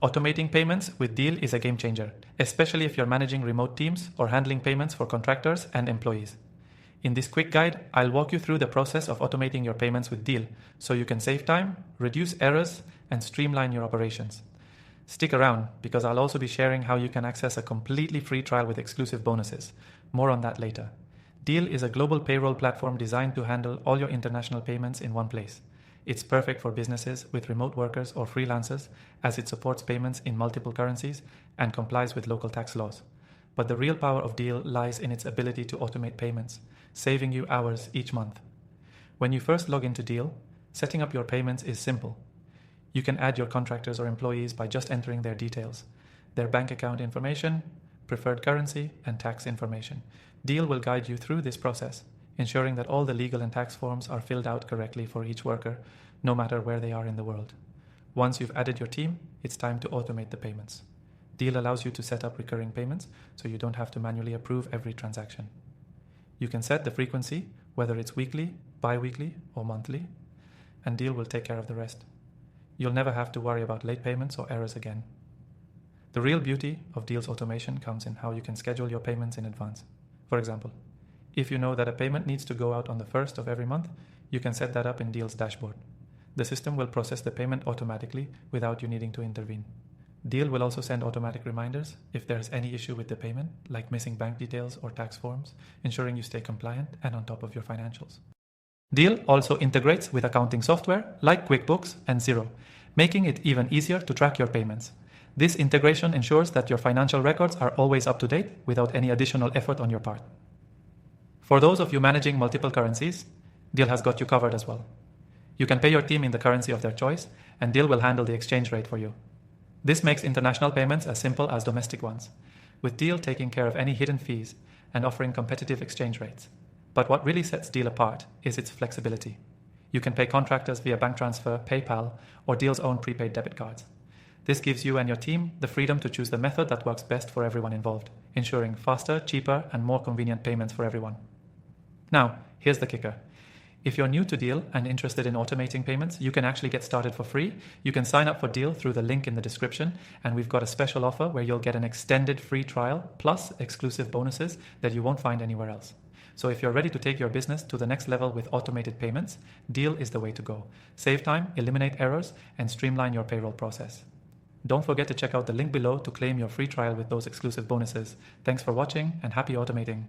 Automating payments with Deel is a game changer, especially if you're managing remote teams or handling payments for contractors and employees. In this quick guide, I'll walk you through the process of automating your payments with Deel so you can save time, reduce errors, and streamline your operations. Stick around because I'll also be sharing how you can access a completely free trial with exclusive bonuses. More on that later. Deel is a global payroll platform designed to handle all your international payments in one place. It's perfect for businesses with remote workers or freelancers as it supports payments in multiple currencies and complies with local tax laws. But the real power of Deel lies in its ability to automate payments, saving you hours each month. When you first log into Deel, setting up your payments is simple. You can add your contractors or employees by just entering their details, their bank account information, preferred currency, and tax information. Deel will guide you through this process, ensuring that all the legal and tax forms are filled out correctly for each worker, no matter where they are in the world. Once you've added your team, it's time to automate the payments. Deel allows you to set up recurring payments, so you don't have to manually approve every transaction. You can set the frequency, whether it's weekly, bi-weekly, or monthly, and Deel will take care of the rest. You'll never have to worry about late payments or errors again. The real beauty of Deel's automation comes in how you can schedule your payments in advance. For example, if you know that a payment needs to go out on the 1st of every month, you can set that up in Deel's dashboard. The system will process the payment automatically without you needing to intervene. Deel will also send automatic reminders if there's any issue with the payment, like missing bank details or tax forms, ensuring you stay compliant and on top of your financials. Deel also integrates with accounting software like QuickBooks and Xero, making it even easier to track your payments. This integration ensures that your financial records are always up to date without any additional effort on your part. For those of you managing multiple currencies, Deel has got you covered as well. You can pay your team in the currency of their choice, and Deel will handle the exchange rate for you. This makes international payments as simple as domestic ones, with Deel taking care of any hidden fees and offering competitive exchange rates. But what really sets Deel apart is its flexibility. You can pay contractors via bank transfer, PayPal, or Deel's own prepaid debit cards. This gives you and your team the freedom to choose the method that works best for everyone involved, ensuring faster, cheaper, and more convenient payments for everyone. Now, here's the kicker. If you're new to Deel and interested in automating payments, you can actually get started for free. You can sign up for Deel through the link in the description, and we've got a special offer where you'll get an extended free trial plus exclusive bonuses that you won't find anywhere else. So if you're ready to take your business to the next level with automated payments, Deel is the way to go. Save time, eliminate errors, and streamline your payroll process. Don't forget to check out the link below to claim your free trial with those exclusive bonuses. Thanks for watching and happy automating.